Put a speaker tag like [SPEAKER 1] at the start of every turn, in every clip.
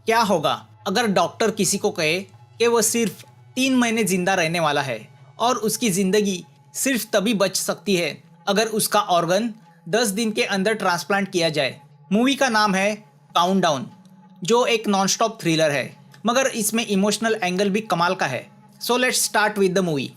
[SPEAKER 1] क्या होगा अगर डॉक्टर किसी को कहे कि वह सिर्फ 3 महीने जिंदा रहने वाला है और उसकी जिंदगी सिर्फ तभी बच सकती है अगर उसका ऑर्गन 10 दिन के अंदर ट्रांसप्लांट किया जाए। मूवी का नाम है काउंटडाउन, जो एक नॉन स्टॉप थ्रिलर है, मगर इसमें इमोशनल एंगल भी कमाल का है। So let's start with the movie.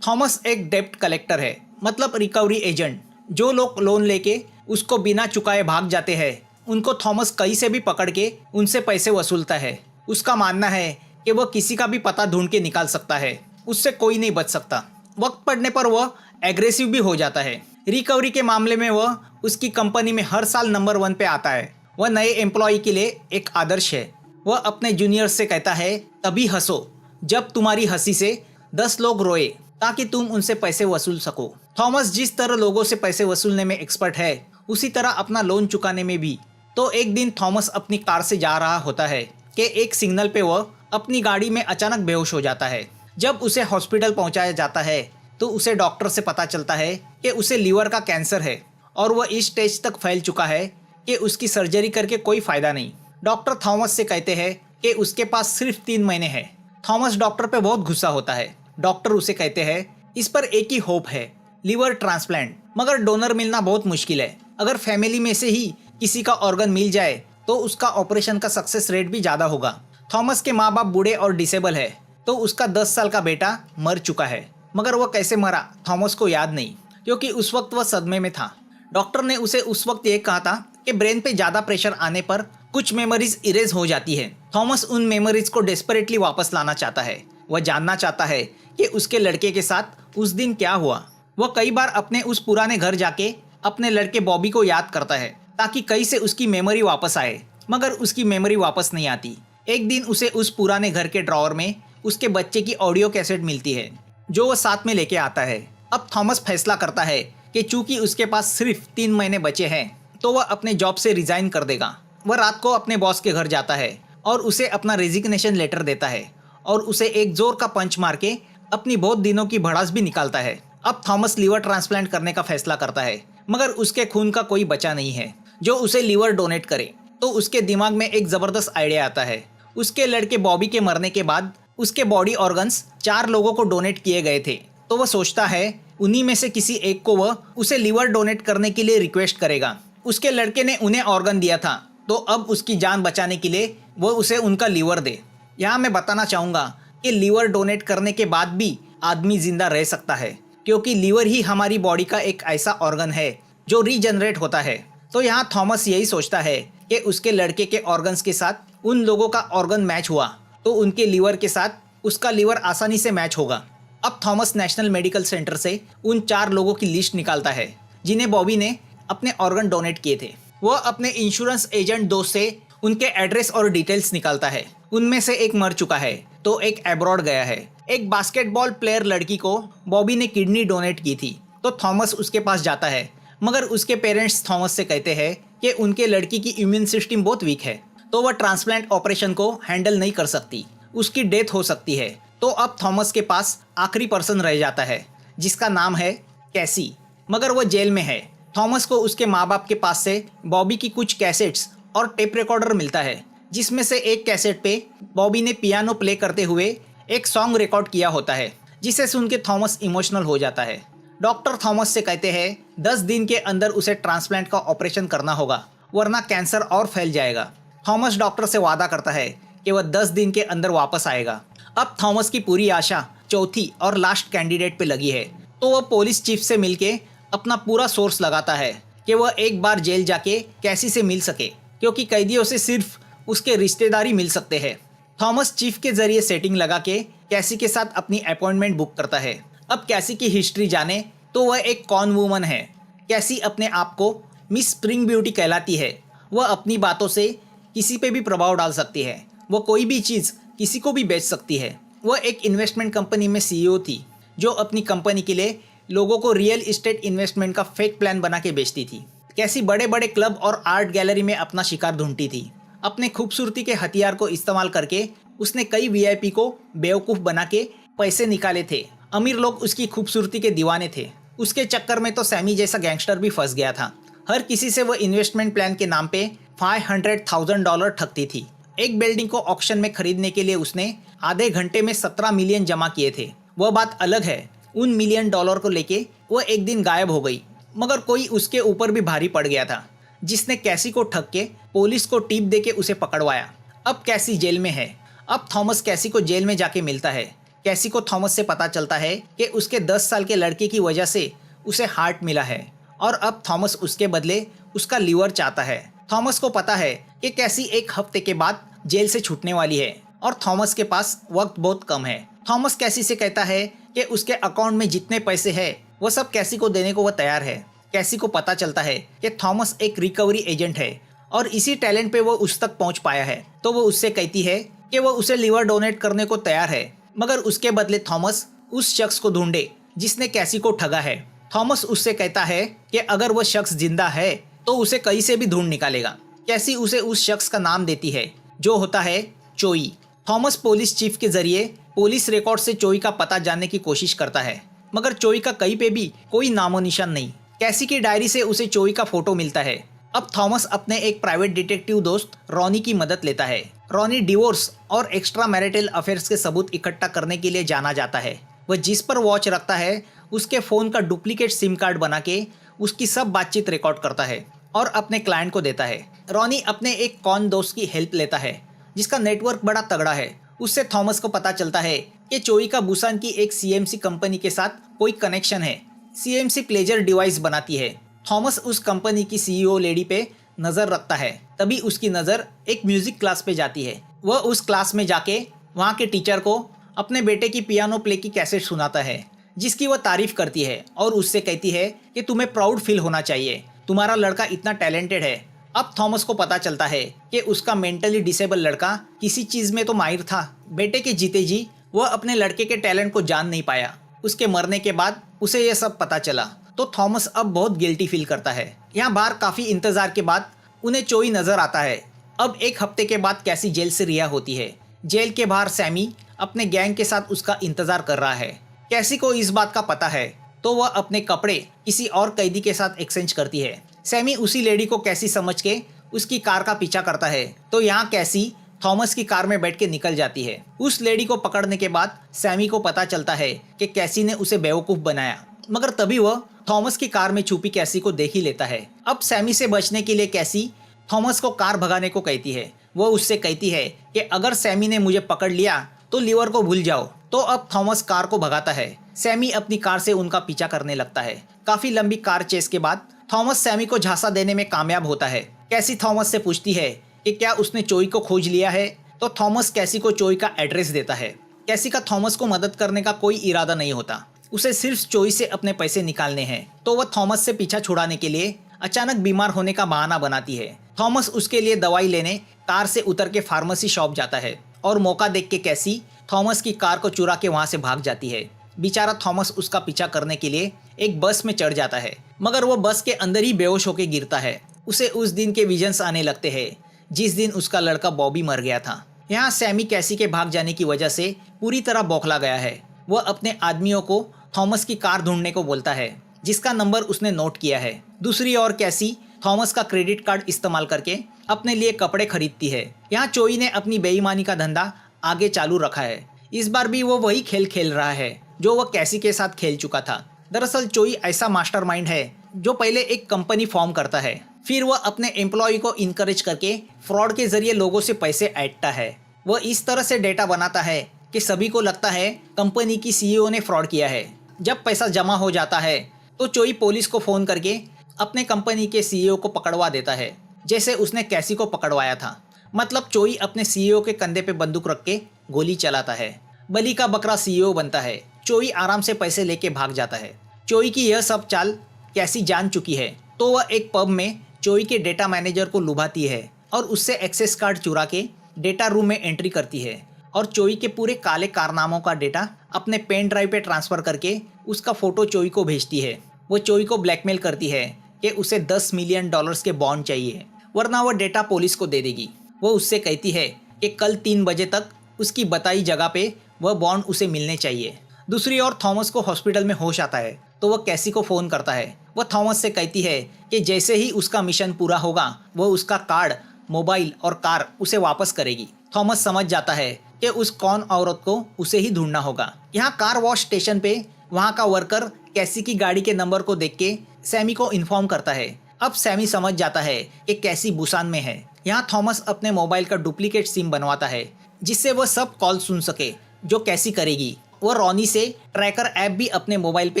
[SPEAKER 1] Thomas एक डेब्ट कलेक्टर है, मतलब रिकवरी एजेंट। जो लोग लोन लेके उसको बिना चुकाए भाग जाते हैं, उनको थॉमस कहीं से भी पकड़ के उनसे पैसे वसूलता है। उसका मानना है कि वह किसी का भी पता ढूंढ के निकाल सकता है, उससे कोई नहीं बच सकता। वक्त पड़ने पर वह एग्रेसिव भी हो जाता है। रिकवरी के मामले में वह उसकी कंपनी में हर साल नंबर 1 पे आता है। वह नए एम्प्लॉय के लिए एक आदर्श है। वह अपने जूनियर्स से कहता है, तभी हंसो जब तुम्हारी हंसी से 10 लोग रोए, ताकि तुम उनसे पैसे वसूल सको। थॉमस जिस तरह लोगों से पैसे वसूलने में एक्सपर्ट है, उसी तरह अपना लोन चुकाने में भी। तो एक दिन थॉमस अपनी कार से जा रहा होता है कि एक सिग्नल पे वह अपनी गाड़ी में अचानक बेहोश हो जाता है। जब उसे हॉस्पिटल पहुंचाया जाता है तो उसे डॉक्टर से पता चलता है कि उसे लीवर का कैंसर है और वह इस स्टेज तक फैल चुका है कि उसकी सर्जरी करके कोई फायदा नहीं। डॉक्टर थॉमस से कहते हैं कि उसके पास सिर्फ 3 महीने हैं। थॉमस डॉक्टर पे बहुत गुस्सा होता है। डॉक्टर उसे कहते हैं, इस पर एक ही होप है, लीवर ट्रांसप्लांट, मगर डोनर मिलना बहुत मुश्किल है। अगर फैमिली में से ही किसी का ऑर्गन मिल जाए तो उसका ऑपरेशन का सक्सेस रेट भी ज़्यादा होगा। थॉमस के माँ बाप बूढ़े और डिसेबल है, तो उसका 10 साल का बेटा मर चुका है, मगर वह कैसे मरा थॉमस को याद नहीं, क्योंकि उस वक्त वह सदमे में था। डॉक्टर ने उसे उस वक्त ये कहा था कि ब्रेन पे ज़्यादा प्रेशर आने पर कुछ मेमोरीज इरेज हो जाती है। थॉमस उन मेमोरीज को डेस्परेटली वापस लाना चाहता है। वह जानना चाहता है कि उसके लड़के के साथ उस दिन क्या हुआ। वह कई बार अपने उस पुराने घर जाके अपने लड़के बॉबी को याद करता है, ताकि कहीं से उसकी मेमोरी वापस आए, मगर उसकी मेमोरी वापस नहीं आती। एक दिन उसे उस पुराने घर के ड्रॉअर में उसके बच्चे की ऑडियो कैसेट मिलती है, जो वह साथ में लेके आता है। अब थॉमस फैसला करता है कि चूंकि उसके पास सिर्फ 3 महीने बचे हैं, तो वह अपने जॉब से रिजाइन कर देगा। वह रात को अपने बॉस के घर जाता है और उसे अपना रेजिग्नेशन लेटर देता है और उसे एक जोर का पंच मार के अपनी बहुत दिनों की भड़ास भी निकालता है। अब थॉमस लीवर ट्रांसप्लांट करने का फैसला करता है, मगर उसके खून का कोई बचा नहीं है जो उसे लीवर डोनेट करे। तो उसके दिमाग में एक ज़बरदस्त आइडिया आता है। उसके लड़के बॉबी के मरने के बाद उसके बॉडी ऑर्गन्स 4 लोगों को डोनेट किए गए थे, तो वह सोचता है उन्हीं में से किसी एक को वह उसे लीवर डोनेट करने के लिए रिक्वेस्ट करेगा। उसके लड़के ने उन्हें ऑर्गन दिया था, तो अब उसकी जान बचाने के लिए वह उसे उनका लीवर दे। यहाँ मैं बताना चाहूँगा कि लीवर डोनेट करने के बाद भी आदमी जिंदा रह सकता है, क्योंकि लीवर ही हमारी बॉडी का एक ऐसा ऑर्गन है जो रीजनरेट होता है। तो यहाँ थॉमस यही सोचता है कि उसके लड़के के ऑर्गन्स के साथ उन लोगों का ऑर्गन मैच हुआ, तो उनके लीवर के साथ उसका लीवर आसानी से मैच होगा। अब थॉमस नेशनल मेडिकल सेंटर से उन 4 लोगों की लिस्ट निकालता है जिन्हें बॉबी ने अपने ऑर्गन डोनेट किए थे। वह अपने इंश्योरेंस एजेंट दोस्त से उनके एड्रेस और डिटेल्स निकालता है। उनमें से एक मर चुका है, तो एक अब्रॉड गया है। एक बास्केटबॉल प्लेयर लड़की को बॉबी ने किडनी डोनेट की थी, तो थॉमस उसके पास जाता है, मगर उसके पेरेंट्स थॉमस से कहते हैं कि उनके लड़की की इम्यून सिस्टम बहुत वीक है, तो वह ट्रांसप्लांट ऑपरेशन को हैंडल नहीं कर सकती, उसकी डेथ हो सकती है। तो अब थॉमस के पास आखिरी पर्सन रह जाता है, जिसका नाम है कैसी, मगर वह जेल में है। थॉमस को उसके माँ बाप के पास से बॉबी की कुछ कैसेट्स और टेप रिकॉर्डर मिलता है, जिसमें से एक कैसेट पे बॉबी ने पियानो प्ले करते हुए एक सॉन्ग रिकॉर्ड किया होता है, जिसे सुन के थॉमस इमोशनल हो जाता है। डॉक्टर थॉमस से कहते हैं 10 दिन के अंदर उसे ट्रांसप्लांट का ऑपरेशन करना होगा, वरना कैंसर और फैल जाएगा। थॉमस डॉक्टर से वादा करता है कि वह 10 दिन के अंदर वापस आएगा। अब थॉमस की पूरी आशा चौथी और लास्ट कैंडिडेट पे लगी है, तो वह पुलिस चीफ से मिलके अपना पूरा सोर्स लगाता है कि वह एक बार जेल जाके कैसी से मिल सके, क्योंकि कैदियों से सिर्फ उसके रिश्तेदार ही मिल सकते हैं। थॉमस चीफ के जरिए सेटिंग लगा के कैसी के साथ अपनी अपॉइंटमेंट बुक करता है। अब कैसी की हिस्ट्री जाने तो वह एक कॉन वूमन है। कैसी अपने आप को मिस स्प्रिंग ब्यूटी कहलाती है। वह अपनी बातों से किसी पे भी प्रभाव डाल सकती है। वह कोई भी चीज़ किसी को भी बेच सकती है। वह एक इन्वेस्टमेंट कंपनी में सीईओ थी, जो अपनी कंपनी के लिए लोगों को रियल इस्टेट इन्वेस्टमेंट का फेक प्लान बना के बेचती थी। कैसी बड़े बड़े क्लब और आर्ट गैलरी में अपना शिकार ढूंढती थी। अपने खूबसूरती के हथियार को इस्तेमाल करके उसने कई वीआईपी को बेवकूफ़ बना के पैसे निकाले थे। अमीर लोग उसकी खूबसूरती के दीवाने थे। उसके चक्कर में तो सैमी जैसा गैंगस्टर भी फंस गया था। हर किसी से वह इन्वेस्टमेंट प्लान के नाम पे $500,000 ठगती थी। एक बिल्डिंग को ऑक्शन में खरीदने के लिए उसने आधे घंटे में 17 मिलियन जमा किए थे। वह बात अलग है, उन मिलियन डॉलर को लेके वह एक दिन गायब हो गई, मगर कोई उसके ऊपर भी भारी पड़ गया था, जिसने कैसी को ठग के पुलिस को टिप दे के उसे पकड़वाया। अब कैसी जेल में है। अब थॉमस कैसी को जेल में जाके मिलता है। कैसी को थॉमस से पता चलता है कि उसके 10 साल के लड़के की वजह से उसे हार्ट मिला है और अब थॉमस उसके बदले उसका लीवर चाहता है। थॉमस को पता है कि कैसी एक हफ्ते के बाद जेल से छूटने वाली है और थॉमस के पास वक्त बहुत कम है। थॉमस कैसी से कहता है कि उसके अकाउंट में जितने पैसे हैं वो सब कैसी को देने को वह तैयार है। कैसी को पता चलता है कि थॉमस एक रिकवरी एजेंट है और इसी टैलेंट पे वो उस तक पहुंच पाया है, तो वो उससे कहती है कि वो उसे लीवर डोनेट करने को तैयार है, मगर उसके बदले थॉमस उस शख्स को ढूंढे जिसने कैसी को ठगा है। थॉमस उससे कहता है कि अगर वह शख्स जिंदा है तो उसे कहीं से भी ढूंढ निकालेगा। कैसी उसे उस शख्स का नाम देती है जो होता है चोई। थॉमस पुलिस चीफ के जरिए पुलिस रिकॉर्ड से चोई का पता जानने की कोशिश करता है, मगर चोई का कहीं पे भी कोई नामो निशान नहीं। कैसी की डायरी से उसे चोई का फोटो मिलता है। अब थॉमस अपने एक प्राइवेट डिटेक्टिव दोस्त रॉनी की मदद लेता है। रॉनी डिवोर्स और एक्स्ट्रा मैरिटल अफेयर्स के सबूत इकट्ठा करने के लिए जाना जाता है। वह जिस पर वॉच रखता है उसके फ़ोन का डुप्लीकेट सिम कार्ड बना के उसकी सब बातचीत रिकॉर्ड करता है और अपने क्लाइंट को देता है। रॉनी अपने एक कॉन दोस्त की हेल्प लेता है जिसका नेटवर्क बड़ा तगड़ा है। उससे थॉमस को पता चलता है कि चोई का बुसान की एक सीएमसी कंपनी के साथ कोई कनेक्शन है। सीएमसी प्लेजर डिवाइस बनाती है। थॉमस उस कंपनी की सीईओ लेडी पे नज़र रखता है। तभी उसकी नज़र एक म्यूजिक क्लास पे जाती है। वह उस क्लास में जाके वहाँ के टीचर को अपने बेटे की पियानो प्ले की कैसेट सुनाता है, जिसकी वह तारीफ करती है और उससे कहती है कि तुम्हें प्राउड फील होना चाहिए, तुम्हारा लड़का इतना टैलेंटेड है। अब थॉमस को पता चलता है कि उसका मेंटली डिसेबल लड़का किसी चीज़ में तो माहिर था। बेटे के जीते जी वह अपने लड़के के टैलेंट को जान नहीं पाया। उसके मरने के बाद उसे यह सब पता चला तो थॉमस अब बहुत गिल्टी फील करता है। यहाँ बाहर काफ़ी इंतज़ार के बाद उन्हें चोई नज़र आता है। अब एक हफ्ते के बाद कैसी जेल से रिहा होती है। जेल के बाहर सैमी अपने गैंग के साथ उसका इंतज़ार कर रहा है। कैसी को इस बात का पता है तो वह अपने कपड़े किसी और कैदी के साथ एक्सचेंज करती है। सैमी उसी लेडी को कैसी समझ के उसकी कार का पीछा करता है, तो यहाँ कैसी थॉमस की कार में बैठ के निकल जाती है। उस लेडी को पकड़ने के बाद सैमी को पता चलता है कि कैसी ने उसे बेवकूफ़ बनाया, मगर तभी वह थॉमस की कार में छुपी कैसी को देख ही लेता है। अब सैमी से बचने के लिए कैसी थॉमस को कार भगाने को कहती है। वह उससे कहती है कि अगर सैमी ने मुझे पकड़ लिया तो लीवर को भूल जाओ। तो अब थॉमस कार को भगाता है। सैमी अपनी कार से उनका पीछा करने लगता है। काफ़ी लंबी कार चेस के बाद थॉमस सैमी को झांसा देने में कामयाब होता है। कैसी थॉमस से पूछती है कि क्या उसने चोई को खोज लिया है, तो थॉमस कैसी को चोई का एड्रेस देता है। कैसी का थॉमस को मदद करने का कोई इरादा नहीं होता, उसे सिर्फ चोई से अपने पैसे निकालने हैं। तो वह थॉमस से पीछा छुड़ाने के लिए अचानक बीमार होने का बहाना बनाती है। थॉमस उसके लिए दवाई लेने कार से उतर के फार्मेसी शॉप जाता है और मौका देख के कैसी थॉमस की कार को चुरा के वहाँ से भाग जाती है। बेचारा थॉमस उसका पीछा करने के लिए एक बस में चढ़ जाता है, मगर वो बस के अंदर ही बेहोश होकर गिरता है। उसे उस दिन के विजन्स आने लगते हैं जिस दिन उसका लड़का बॉबी मर गया था। यहाँ सैमी कैसी के भाग जाने की वजह से पूरी तरह बौखला गया है। वह अपने आदमियों को थॉमस की कार ढूंढने को बोलता है जिसका नंबर उसने नोट किया है। दूसरी ओर कैसी थॉमस का क्रेडिट कार्ड इस्तेमाल करके अपने लिए कपड़े खरीदती है। यहाँ चोई ने अपनी बेईमानी का धंधा आगे चालू रखा है। इस बार भी वो वही खेल खेल रहा है जो वह कैसी के साथ खेल चुका था। दरअसल चोई ऐसा मास्टरमाइंड है जो पहले एक कंपनी फॉर्म करता है, फिर वह अपने एम्प्लॉय को इनकरेज करके फ्रॉड के जरिए लोगों से पैसे ऐंठता है। वह इस तरह से डेटा बनाता है कि सभी को लगता है कंपनी की सीईओ ने फ्रॉड किया है। जब पैसा जमा हो जाता है तो चोई पुलिस को फ़ोन करके अपने कंपनी के सीईओ को पकड़वा देता है, जैसे उसने कैसी को पकड़वाया था। मतलब चोई अपने सीईओ के कंधे पे बंदूक रख के गोली चलाता है। बलि का बकरा सीईओ बनता है। चोई आराम से पैसे लेके भाग जाता है। चोई की यह सब चाल कैसी जान चुकी है, तो वह एक पब में चोई के डेटा मैनेजर को लुभाती है और उससे एक्सेस कार्ड चुरा के डेटा रूम में एंट्री करती है और चोई के पूरे काले कारनामों का डेटा अपने पेन ड्राइव पे ट्रांसफ़र करके उसका फ़ोटो चोई को भेजती है। वो चोई को ब्लैकमेल करती है कि उसे $10 मिलियन के बॉन्ड चाहिए, वरना वह डेटा पुलिस को दे देगी। वो उससे कहती है कि कल 3 बजे तक उसकी बताई जगह पे वह बॉन्ड उसे मिलने चाहिए। दूसरी ओर थॉमस को हॉस्पिटल में होश आता है तो वह कैसी को फ़ोन करता है। वह थॉमस से कहती है कि जैसे ही उसका मिशन पूरा होगा वह उसका कार्ड मोबाइल और कार उसे वापस करेगी। थॉमस समझ जाता है कि उस कौन औरत को उसे ही ढूंढना होगा। यहाँ कार वॉश स्टेशन पे वहाँ का वर्कर कैसी की गाड़ी के नंबर को देख के सैमी को इन्फॉर्म करता है। अब सैमी समझ जाता है कि कैसी बुसान में है। यहाँ थॉमस अपने मोबाइल का डुप्लीकेट सिम बनवाता है जिससे वह सब कॉल सुन सके जो कैसी करेगी। वह रॉनी से ट्रैकर ऐप भी अपने मोबाइल पे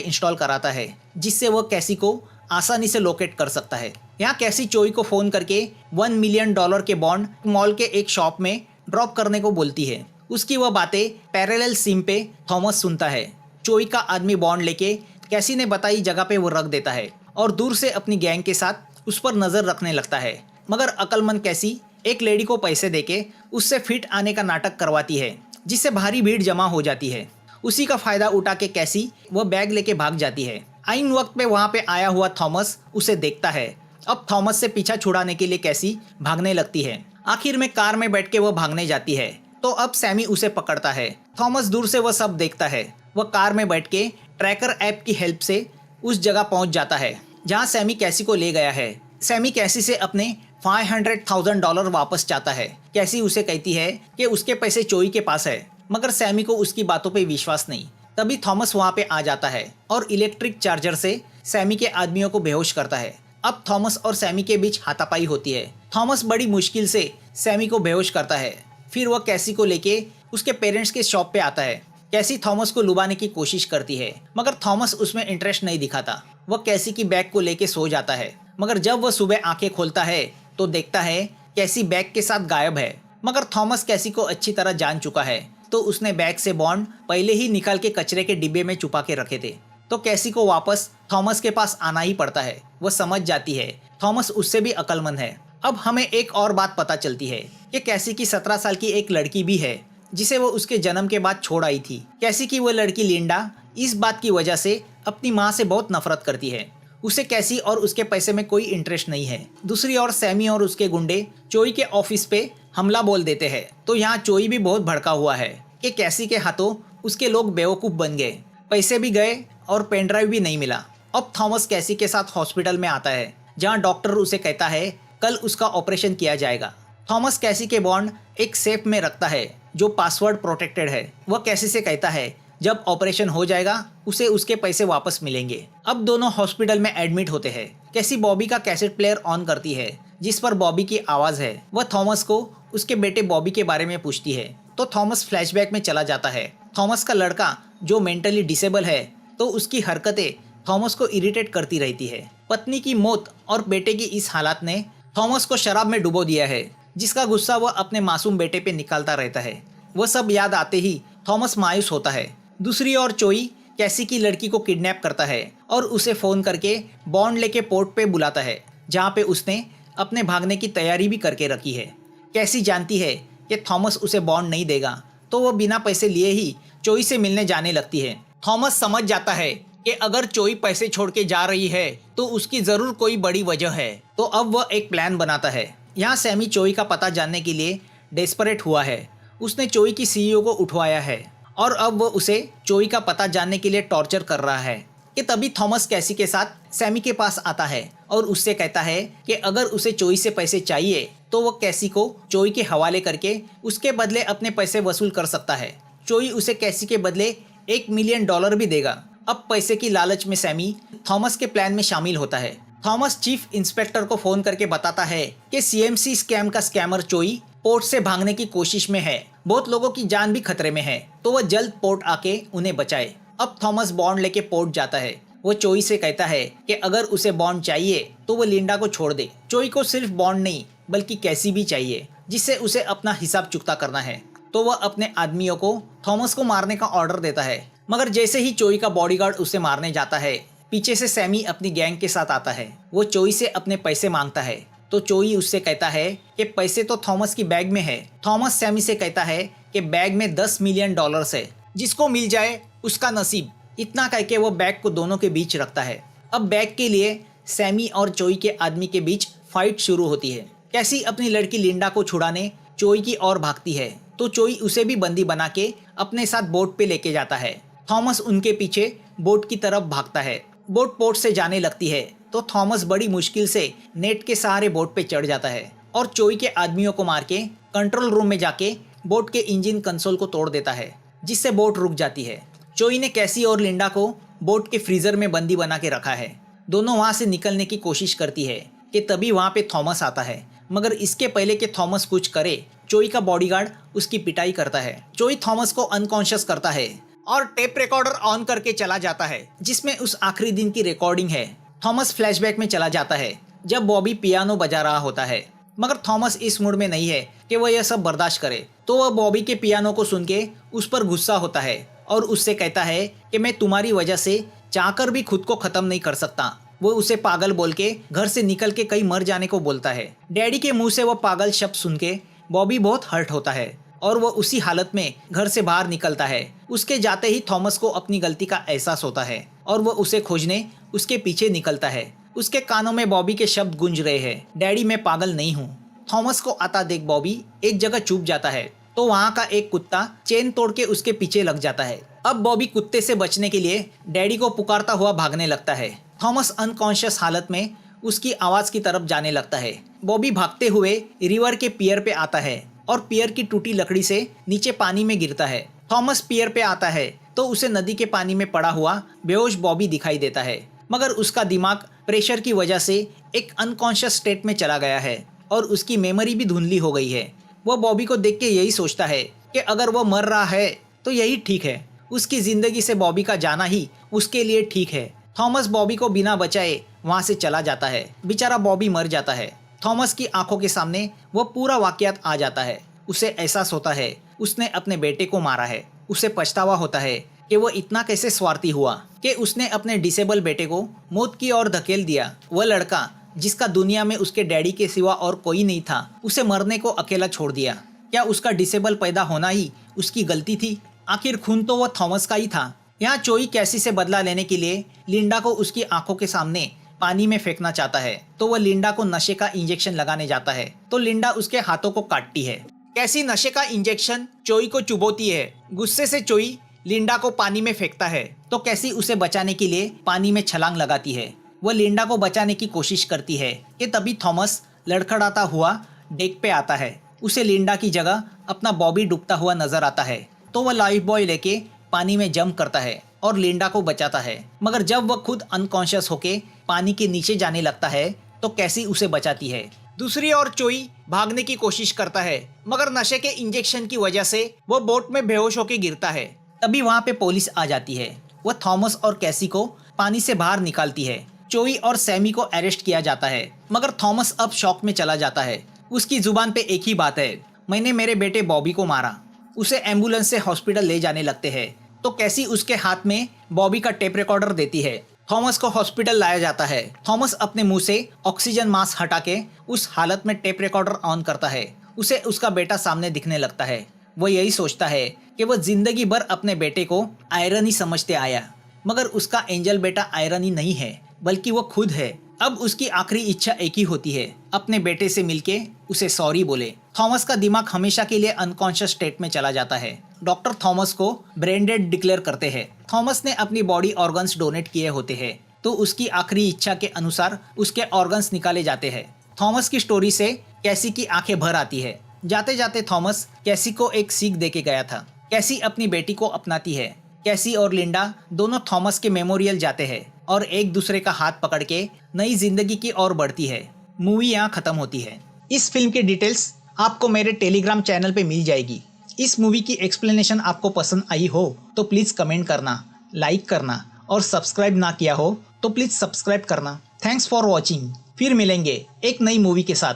[SPEAKER 1] इंस्टॉल कराता है जिससे वह कैसी को आसानी से लोकेट कर सकता है। यहाँ कैसी चोई को फोन करके $1 मिलियन के बॉन्ड मॉल के एक शॉप में ड्रॉप करने को बोलती है। उसकी वह बातें पैरेलल सिम पे थॉमस सुनता है। चोई का आदमी बॉन्ड लेके कैसी ने बताई जगह पे वो रख देता है और दूर से अपनी गैंग के साथ उस पर नजर रखने लगता है। मगर अक्लमंद कैसी एक लेडी को पैसे देके उससे फिट आने का नाटक करवाती है जिससे भारी भीड़ जमा हो जाती है। उसी का फायदा उठा के कैसी वह बैग लेके भाग जाती है। आइन वक्त पे वहाँ पे आया हुआ थॉमस उसे देखता है। अब थॉमस से पीछा छुड़ाने के लिए कैसी भागने लगती है। आखिर में कार में बैठ के वह भागने जाती है तो अब सैमी उसे पकड़ता है। थॉमस दूर से वह सब देखता है। वह कार में बैठ के ट्रैकर ऐप की हेल्प से उस जगह पहुंच जाता है जहां सैमी कैसी को ले गया है। सैमी कैसी से अपने $500,000 वापस चाहता है। कैसी उसे कहती है कि उसके पैसे चोई के पास है, मगर सैमी को उसकी बातों पे विश्वास नहीं। तभी थॉमस वहां पे आ जाता है और इलेक्ट्रिक चार्जर से सैमी के आदमियों को बेहोश करता है। अब थॉमस और सैमी के बीच हाथापाई होती है। थॉमस बड़ी मुश्किल से सैमी को बेहोश करता है। फिर वह कैसी को लेके उसके पेरेंट्स के शॉप पे आता है। कैसी थॉमस को लुभाने की कोशिश करती है मगर थॉमस उसमें इंटरेस्ट नहीं दिखाता। वह कैसी की बैग को लेके सो जाता है, मगर जब वह सुबह आंखें खोलता है तो देखता है कैसी बैग के साथ गायब है। मगर थॉमस कैसी को अच्छी तरह जान चुका है तो उसने बैग से बॉन्ड पहले ही निकाल के कचरे के डिब्बे में छुपा के रखे थे। तो कैसी को वापस थॉमस के पास आना ही पड़ता है। वह समझ जाती है थॉमस उससे भी अक्लमंद है। अब हमें एक और बात पता चलती है कि कैसी की 17 साल की एक लड़की भी है जिसे वो उसके जन्म के बाद छोड़ आई थी। कैसी की वह लड़की लिंडा इस बात की वजह से अपनी माँ से बहुत नफरत करती है। उसे कैसी और उसके पैसे में कोई इंटरेस्ट नहीं है। दूसरी ओर सैमी और उसके गुंडे चोई के ऑफिस पे हमला बोल देते हैं तो यहाँ चोई भी बहुत भड़का हुआ है कि कैसी के हाथों उसके लोग बेवकूफ़ बन गए, पैसे भी गए और पेन ड्राइव भी नहीं मिला। अब थॉमस कैसी के साथ हॉस्पिटल में आता है जहाँ डॉक्टर उसे कहता है कल उसका ऑपरेशन किया जाएगा। थॉमस कैसी के बॉन्ड एक सेफ में रखता है जो पासवर्ड प्रोटेक्टेड है। वह कैसी से कहता है जब ऑपरेशन हो जाएगा उसे उसके पैसे वापस मिलेंगे। अब दोनों हॉस्पिटल में एडमिट होते हैं। कैसी बॉबी का कैसेट प्लेयर ऑन करती है जिस पर बॉबी की आवाज़ है। वह थॉमस को उसके बेटे बॉबी के बारे में पूछती है तो थॉमस फ्लैशबैक में चला जाता है। थॉमस का लड़का जो मेंटली डिसेबल है तो उसकी हरकतें थॉमस को इरिटेट करती रहती है। पत्नी की मौत और बेटे की इस हालत ने थॉमस को शराब में डुबो दिया है जिसका गुस्सा वह अपने मासूम बेटे पे निकालता रहता है। वह सब याद आते ही थॉमस मायूस होता है। दूसरी ओर चोई कैसी की लड़की को किडनैप करता है और उसे फ़ोन करके बॉन्ड लेके पोर्ट पे बुलाता है जहाँ पे उसने अपने भागने की तैयारी भी करके रखी है। कैसी जानती है कि थॉमस उसे बॉन्ड नहीं देगा तो वह बिना पैसे लिए ही चोई से मिलने जाने लगती है। थॉमस समझ जाता है कि अगर चोई पैसे छोड़ के जा रही है तो उसकी ज़रूर कोई बड़ी वजह है। तो अब वह एक प्लान बनाता है। यहाँ सैमी चोई का पता जानने के लिए डेस्परेट हुआ है। उसने चोई की सीईओ को उठवाया है और अब वो उसे चोई का पता जानने के लिए टॉर्चर कर रहा है कि तभी थॉमस कैसी के साथ सैमी के पास आता है और उससे कहता है कि अगर उसे चोई से पैसे चाहिए तो वो कैसी को चोई के हवाले करके उसके बदले अपने पैसे वसूल कर सकता है। चोई उसे कैसी के बदले $1 मिलियन भी देगा। अब पैसे की लालच में सैमी थॉमस के प्लान में शामिल होता है। थॉमस चीफ इंस्पेक्टर को फोन करके बताता है कि सीएमसी स्कैम का स्कैमर चोई पोर्ट से भागने की कोशिश में है। बहुत लोगों की जान भी खतरे में है तो वह जल्द पोर्ट आके उन्हें बचाए। अब थॉमस बॉन्ड लेके पोर्ट जाता है। वो चोई से कहता है कि अगर उसे बॉन्ड चाहिए तो वो लिंडा को छोड़ दे। चोई को सिर्फ बॉन्ड नहीं बल्कि कैसी भी चाहिए जिससे उसे अपना हिसाब चुकता करना है। तो वह अपने आदमियों को थॉमस को मारने का ऑर्डर देता है। मगर जैसे ही चोई का बॉडीगार्ड उसे मारने जाता है पीछे से सैमी अपनी गैंग के साथ आता है। वो चोई से अपने पैसे मांगता है तो चोई उससे कहता है कि पैसे तो थॉमस की बैग में है। थॉमस सैमी से कहता है कि बैग में $10 मिलियन है, जिसको मिल जाए उसका नसीब। इतना कह के वो बैग को दोनों के बीच रखता है। अब बैग के लिए सैमी और चोई के आदमी के बीच फाइट शुरू होती है। कैसी अपनी लड़की लिंडा को छुड़ाने चोई की ओर भागती है तो चोई उसे भी बंदी बना के अपने साथ बोट पे लेके जाता है। थॉमस उनके पीछे बोट की तरफ भागता है। बोट पोर्ट से जाने लगती है तो थॉमस बड़ी मुश्किल से नेट के सहारे बोट पे चढ़ जाता है और चोई के आदमियों को मार के कंट्रोल रूम में जाके बोट के इंजन कंसोल को तोड़ देता है, जिससे बोट रुक जाती है। चोई ने कैसी और लिंडा को बोट के फ्रीजर में बंदी बना के रखा है। दोनों वहां से निकलने की कोशिश करती है कि तभी वहां पे थॉमस आता है, मगर इसके पहले कि थॉमस कुछ करे, चोई का बॉडीगार्ड उसकी पिटाई करता है। चोई थॉमस को अनकॉन्शियस करता है और टेप रिकॉर्डर ऑन करके चला जाता है, जिसमें उस आखिरी दिन की रिकॉर्डिंग है। थॉमस फ्लैशबैक में चला जाता है जब बॉबी पियानो बजा रहा होता है, मगर थॉमस इस मूड में नहीं है कि वह यह सब बर्दाश्त करे। तो वह बॉबी के पियानो को सुन के उस पर गुस्सा होता है और उससे कहता है कि मैं तुम्हारी वजह से चाहकर भी खुद को खत्म नहीं कर सकता। वो उसे पागल बोल के घर से निकल के कहीं मर जाने को बोलता है। डैडी के मुंह से वह पागल शब्द सुन के बॉबी बहुत हर्ट होता है और वह उसी हालत में घर से बाहर निकलता है। उसके जाते ही थॉमस को अपनी गलती का एहसास होता है और वह उसे खोजने उसके पीछे निकलता है। उसके कानों में बॉबी के शब्द गूंज रहे हैं, डैडी मैं पागल नहीं हूँ। थॉमस को आता देख बॉबी एक जगह चुप जाता है, तो वहाँ का एक कुत्ता चेन तोड़ के उसके पीछे लग जाता है। अब बॉबी कुत्ते से बचने के लिए डैडी को पुकारता हुआ भागने लगता है। थॉमस अनकॉन्शियस हालत में उसकी आवाज की तरफ जाने लगता है। बॉबी भागते हुए रिवर के पियर पे आता है और पियर की टूटी लकड़ी से नीचे पानी में गिरता है। थॉमस पियर पे आता है तो उसे नदी के पानी में पड़ा हुआ बेहोश बॉबी दिखाई देता है, मगर उसका दिमाग प्रेशर की वजह से एक अनकॉन्शियस स्टेट में चला गया है और उसकी मेमोरी भी धुंधली हो गई है। वह बॉबी को देख के यही सोचता है कि अगर वह मर रहा है तो यही ठीक है, उसकी जिंदगी से बॉबी का जाना ही उसके लिए ठीक है। थॉमस बॉबी को बिना बचाए वहां से चला जाता है। बेचारा बॉबी मर जाता है। थॉमस की आंखों के सामने वह पूरा वाकयात आ जाता है। उसे एहसास होता है उसने अपने बेटे को मारा है। उसे पछतावा होता है कि वह इतना कैसे स्वार्थी हुआ कि उसने अपने डिसेबल बेटे को मौत की ओर धकेल दिया। वह लड़का जिसका दुनिया में उसके डैडी के सिवा और कोई नहीं था, उसे मरने को अकेला छोड़ दिया। क्या उसका डिसेबल पैदा होना ही उसकी गलती थी? आखिर खून तो वह थॉमस का ही था। यहाँ चोई कैसी से बदला लेने के लिए लिंडा को उसकी आंखों के सामने पानी में फेंकना चाहता है, तो वह लिंडा को नशे का इंजेक्शन लगाने जाता है, तो लिंडा उसके हाथों को काटती है। कैसी नशे का इंजेक्शन चोई को चुभोती है। गुस्से से चोई लिंडा को पानी में फेंकता है, तो कैसी उसे बचाने के लिए पानी में छलांग लगाती है। वह लिंडा को बचाने की कोशिश करती है कि तभी थॉमस लड़खड़ाता हुआ डेक पे आता है। उसे लिंडा की जगह अपना बॉबी डूबता हुआ नजर आता है, तो वह लाइफ बॉय लेके पानी में जंप करता है और लिंडा को बचाता है। मगर जब वह खुद अनकॉन्शियस होके पानी के नीचे जाने लगता है तो कैसी उसे बचाती है। दूसरी ओर चोई भागने की कोशिश करता है, मगर नशे के इंजेक्शन की वजह से वो बोट में बेहोश होकर गिरता है। तभी वहाँ पे पुलिस आ जाती है। वह थॉमस और कैसी को पानी से बाहर निकालती है। चोई और सैमी को अरेस्ट किया जाता है, मगर थॉमस अब शॉक में चला जाता है। उसकी जुबान पे एक ही बात है, मैंने मेरे बेटे बॉबी को मारा। उसे एम्बुलेंस से हॉस्पिटल ले जाने लगते हैं, तो कैसी उसके हाथ में बॉबी का टेप रिकॉर्डर देती है। थॉमस को हॉस्पिटल लाया जाता है। थॉमस अपने मुंह से ऑक्सीजन मास्क हटा के उस हालत में टेप रिकॉर्डर ऑन करता है। उसे उसका बेटा सामने दिखने लगता है। वो यही सोचता है कि वह जिंदगी भर अपने बेटे को आयरन ही समझते आया, मगर उसका एंजल बेटा आयरन ही नहीं है, बल्कि वो खुद है। अब उसकी आखिरी इच्छा एक ही होती है, अपने बेटे से मिलके उसे सॉरी बोले। थॉमस का दिमाग हमेशा के लिए अनकॉन्शियस स्टेट में चला जाता है। डॉक्टर थॉमस को ब्रेन डेड डिक्लेयर करते हैं। थॉमस ने अपनी बॉडी ऑर्गन्स डोनेट किए होते हैं, तो उसकी आखिरी इच्छा के अनुसार उसके ऑर्गन्स निकाले जाते हैं। थॉमस की स्टोरी से कैसी की आंखें भर आती है। जाते जाते थॉमस कैसी को एक सीख देके गया था। कैसी अपनी बेटी को अपनाती है। कैसी और लिंडा दोनों थॉमस के मेमोरियल जाते हैं और एक दूसरे का हाथ पकड़ के नई जिंदगी की ओर बढ़ती है। मूवी यहाँ खत्म होती है। इस फिल्म की डिटेल्स आपको मेरे टेलीग्राम चैनल पे मिल जाएगी। इस मूवी की एक्सप्लेनेशन आपको पसंद आई हो तो प्लीज़ कमेंट करना, लाइक करना और सब्सक्राइब ना किया हो तो प्लीज़ सब्सक्राइब करना। Thanks for watching. फिर मिलेंगे एक नई मूवी के साथ।